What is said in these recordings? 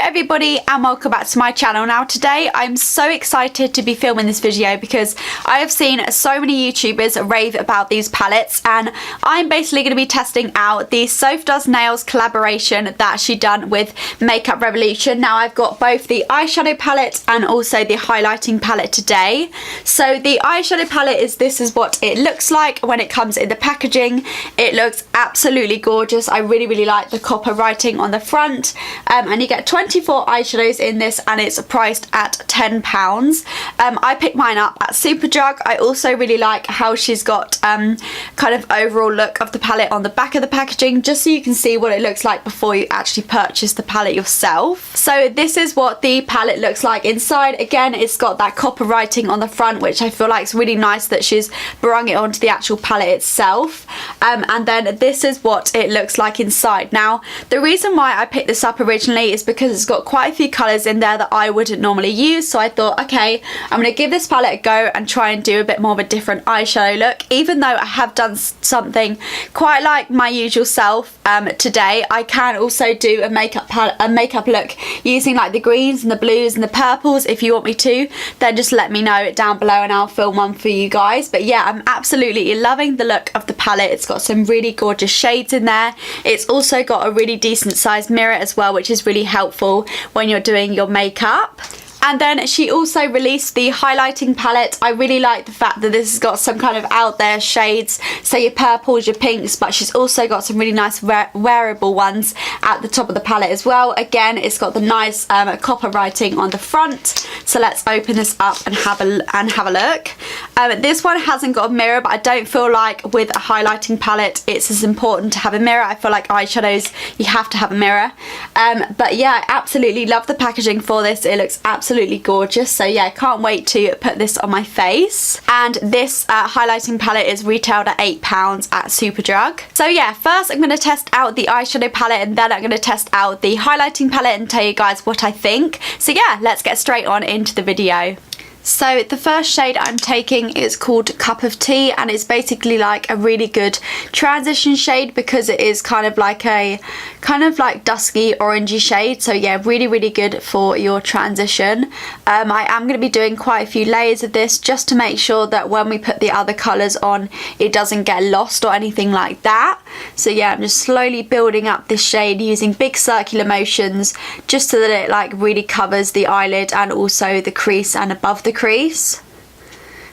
everybody and welcome back to my channel. Now today I'm so excited to be filming this video because I have seen so many YouTubers rave about these palettes, and I'm basically going to be testing out the Soph Does Nails collaboration that she done with Makeup Revolution. Now I've got both the eyeshadow palette and also the highlighting palette today. So the eyeshadow palette this is what it looks like when it comes in the packaging. It looks absolutely gorgeous. I really like the copper writing on the front, and you get 24 eyeshadows in this and it's priced at £10. I picked mine up at Superdrug. I also really like how she's got kind of overall look of the palette on the back of the packaging, just so you can see what it looks like before you actually purchase the palette yourself. So this is what the palette looks like inside. Again, it's got that copper writing on the front, which I feel like is really nice that she's brung it onto the actual palette itself. And then this is what it looks like inside. Now the reason why I picked this up originally is because it's got quite a few colours in there that I wouldn't normally use, so I thought, okay, I'm going to give this palette a go and try and do a bit more of a different eyeshadow look. Even though I have done something quite like my usual self today, I can also do a makeup look using like the greens and the blues and the purples. If you want me to, then just let me know down below and I'll film one for you guys. But yeah, I'm absolutely loving the look of the palette. It's got some really gorgeous shades in there. It's also got a really decent sized mirror as well, which is really helpful when you're doing your makeup. And then she also released the highlighting palette. I really like the fact that this has got some kind of out there shades, so your purples, your pinks, but she's also got some really nice wearable ones at the top of the palette as well. Again, it's got the nice copper writing on the front. So let's open this up and have a look. This one hasn't got a mirror, but I don't feel like with a highlighting palette it's as important to have a mirror. I feel like eyeshadows, you have to have a mirror. But yeah, I absolutely love the packaging for this. It looks absolutely gorgeous, so yeah, I can't wait to put this on my face. And this highlighting palette is retailed at £8 at Superdrug. So yeah, first I'm going to test out the eyeshadow palette and then I'm going to test out the highlighting palette and tell you guys what I think. So yeah, let's get straight on into the video. So the first shade I'm taking is called Cup of Tea, and it's basically like a really good transition shade because it is kind of like a dusky orangey shade. So yeah, really good for your transition. I am going to be doing quite a few layers of this just to make sure that when we put the other colours on it doesn't get lost or anything like that. So yeah, I'm just slowly building up this shade using big circular motions just so that it like really covers the eyelid and also the crease and above the crease.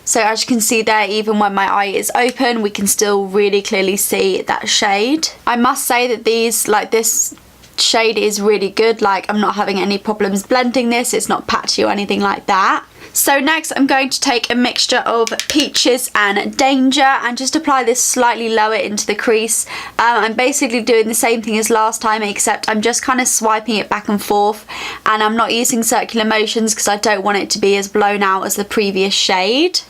So as you can see there, even when my eye is open we can still really clearly see that shade. I must say that this shade is really good. Like, I'm not having any problems blending this. It's not patchy or anything like that. So next I'm going to take a mixture of Peaches and Danger and just apply this slightly lower into the crease. I'm basically doing the same thing as last time, except I'm just kind of swiping it back and forth, and I'm not using circular motions because I don't want it to be as blown out as the previous shade.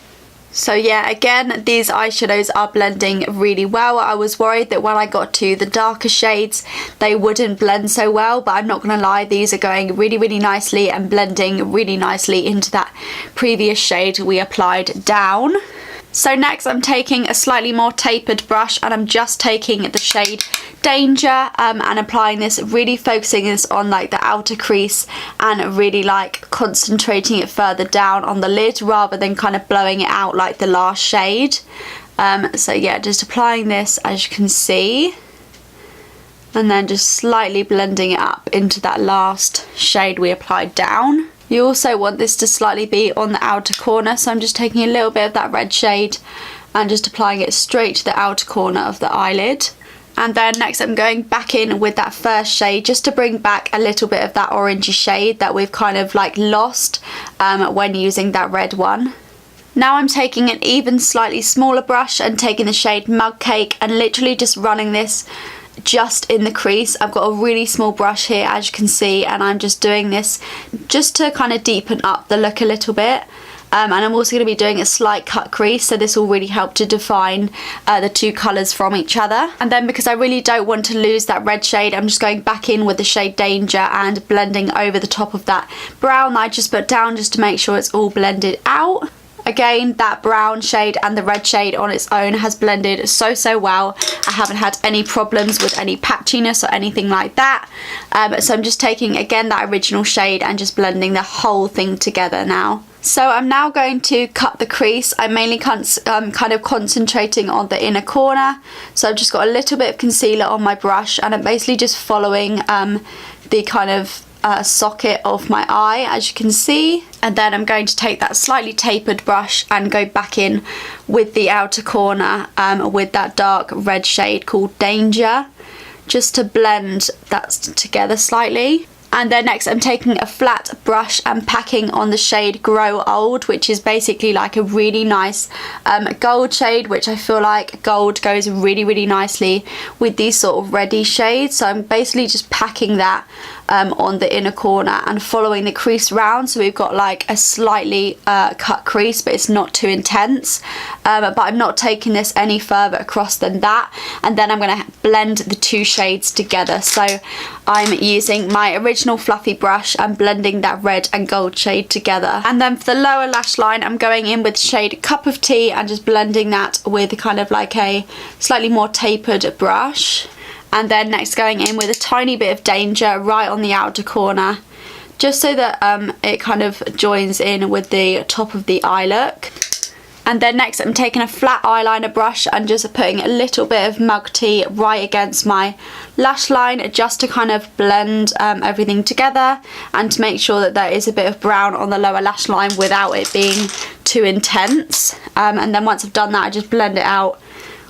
So yeah, again, these eyeshadows are blending really well. I was worried that when I got to the darker shades they wouldn't blend so well, but I'm not going to lie, these are going really nicely and blending really nicely into that previous shade we applied down. So next I'm taking a slightly more tapered brush and I'm just taking the shade Danger and applying this, really focusing this on like the outer crease and really like concentrating it further down on the lid rather than kind of blowing it out like the last shade. So yeah, just applying this as you can see and then just slightly blending it up into that last shade we applied down. You also want this to slightly be on the outer corner, so I'm just taking a little bit of that red shade and just applying it straight to the outer corner of the eyelid. And then next I'm going back in with that first shade just to bring back a little bit of that orangey shade that we've kind of like lost when using that red one. Now I'm taking an even slightly smaller brush and taking the shade Mug Cake and literally just running this just in the crease. I've got a really small brush here as you can see, and I'm just doing this just to kind of deepen up the look a little bit. And I'm also going to be doing a slight cut crease, so this will really help to define the two colours from each other. And then because I really don't want to lose that red shade, I'm just going back in with the shade Danger and blending over the top of that brown that I just put down just to make sure it's all blended out. Again, that brown shade and the red shade on its own has blended so well. I haven't had any problems with any patchiness or anything like that. So I'm just taking, again, that original shade and just blending the whole thing together now. So I'm now going to cut the crease. I'm mainly kind of concentrating on the inner corner. So I've just got a little bit of concealer on my brush, and I'm basically just following the kind of socket of my eye, as you can see. And then I'm going to take that slightly tapered brush and go back in with the outer corner with that dark red shade called Danger, just to blend that together slightly. And then next I'm taking a flat brush and packing on the shade Grow Old, which is basically like a really nice gold shade, which I feel like gold goes really nicely with these sort of reddy shades. So I'm basically just packing that on the inner corner and following the crease round, so we've got like a slightly cut crease, but it's not too intense. But I'm not taking this any further across than that. And then I'm going to blend the two shades together. So I'm using my original fluffy brush and blending that red and gold shade together. And then for the lower lash line, I'm going in with shade Cup of Tea and just blending that with kind of like a slightly more tapered brush. And then next going in with a tiny bit of Danger right on the outer corner, just so that it kind of joins in with the top of the eye look. And then next I'm taking a flat eyeliner brush and just putting a little bit of Mug Tea right against my lash line, just to kind of blend everything together and to make sure that there is a bit of brown on the lower lash line without it being too intense. And then once I've done that, I just blend it out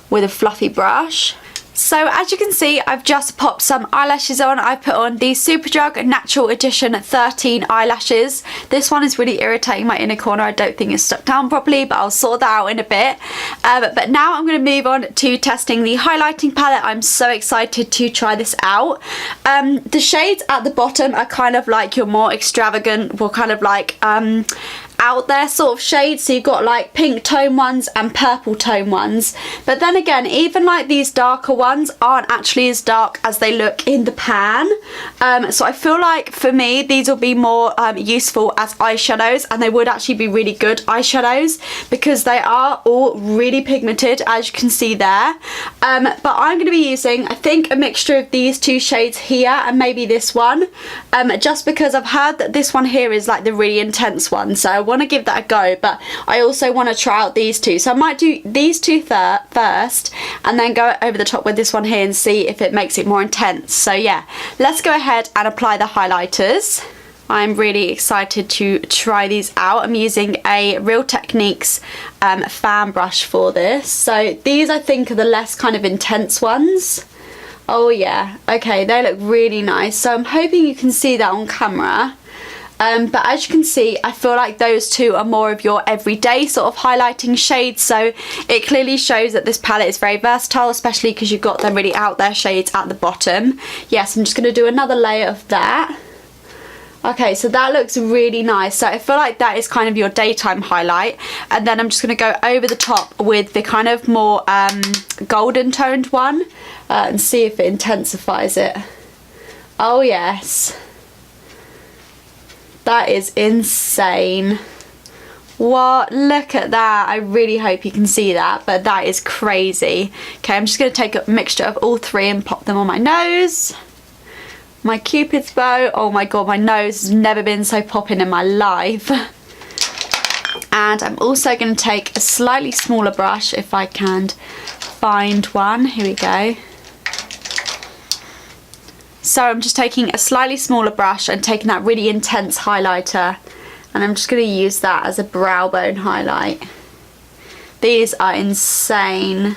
with a fluffy brush. So as you can see, I've just popped some eyelashes on. I put on the Superdrug Natural Edition 13 eyelashes. This one is really irritating my inner corner. I don't think it's stuck down properly, but I'll sort that out in a bit. But now I'm going to move on to testing the highlighting palette. I'm so excited to try this out. The shades at the bottom are kind of like your more extravagant, or kind of like out there sort of shades. So you've got like pink tone ones and purple tone ones, but then again, even like these darker ones aren't actually as dark as they look in the pan. So I feel like for me these will be more useful as eyeshadows, and they would actually be really good eyeshadows because they are all really pigmented, as you can see there. But I'm going to be using, I think, a mixture of these two shades here and maybe this one, just because I've heard that this one here is like the really intense one, so I want to give that a go, but I also want to try out these two. So I might do these two first and then go over the top with this one here and see if it makes it more intense. So yeah, let's go ahead and apply the highlighters. I'm really excited to try these out. I'm using a Real Techniques fan brush for this. So these I think are the less kind of intense ones. Oh yeah, okay, they look really nice. So I'm hoping you can see that on camera. But as you can see, I feel like those two are more of your everyday sort of highlighting shades, so it clearly shows that this palette is very versatile, especially because you've got them really out there shades at the bottom. Yes, I'm just going to do another layer of that. Okay, so that looks really nice. So I feel like that is kind of your daytime highlight, and then I'm just going to go over the top with the kind of more golden toned one and see if it intensifies it. Oh yes. That is insane. What? Look at that. I really hope you can see that, but that is crazy. Okay, I'm just going to take a mixture of all three and pop them on my nose. My Cupid's bow. Oh my god, my nose has never been so popping in my life. And I'm also going to take a slightly smaller brush if I can find one. Here we go. So I'm just taking a slightly smaller brush and taking that really intense highlighter, and I'm just going to use that as a brow bone highlight. These are insane.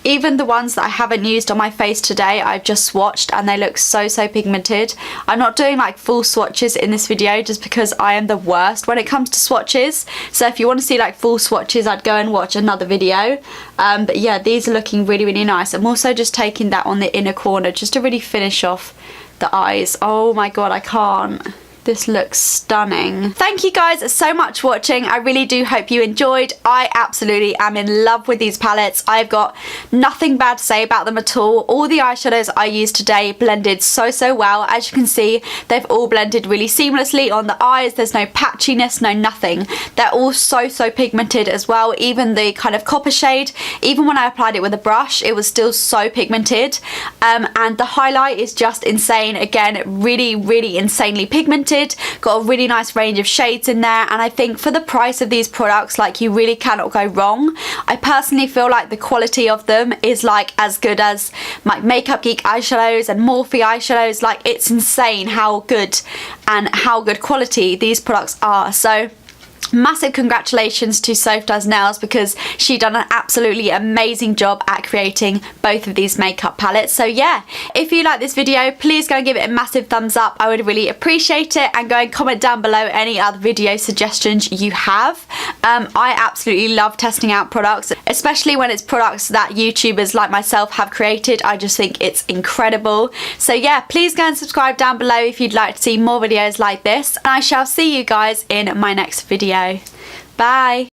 Even the ones that I haven't used on my face today, I've just swatched and they look so pigmented. I'm not doing like full swatches in this video just because I am the worst when it comes to swatches. So if you want to see like full swatches, I'd go and watch another video. But yeah, these are looking really nice. I'm also just taking that on the inner corner just to really finish off the eyes. Oh my god, I can't. This looks stunning. Thank you guys so much for watching. I really do hope you enjoyed. I absolutely am in love with these palettes. I've got nothing bad to say about them at all. All the eyeshadows I used today blended so well. As you can see, they've all blended really seamlessly on the eyes. There's no patchiness, no nothing. They're all so pigmented as well. Even the kind of copper shade, even when I applied it with a brush, it was still so pigmented. And the highlight is just insane. Again, really insanely pigmented. Got a really nice range of shades in there, and I think for the price of these products, like, you really cannot go wrong. I personally feel like the quality of them is like as good as my Makeup Geek eyeshadows and Morphe eyeshadows. Like, it's insane how good and how good quality these products are. So massive congratulations to Soph Does Nails, because she done an absolutely amazing job at creating both of these makeup palettes. So yeah, if you like this video, please go and give it a massive thumbs up. I would really appreciate it, and go and comment down below any other video suggestions you have. I absolutely love testing out products, especially when it's products that YouTubers like myself have created. I just think it's incredible. So yeah, please go and subscribe down below if you'd like to see more videos like this, and I shall see you guys in my next video. Bye.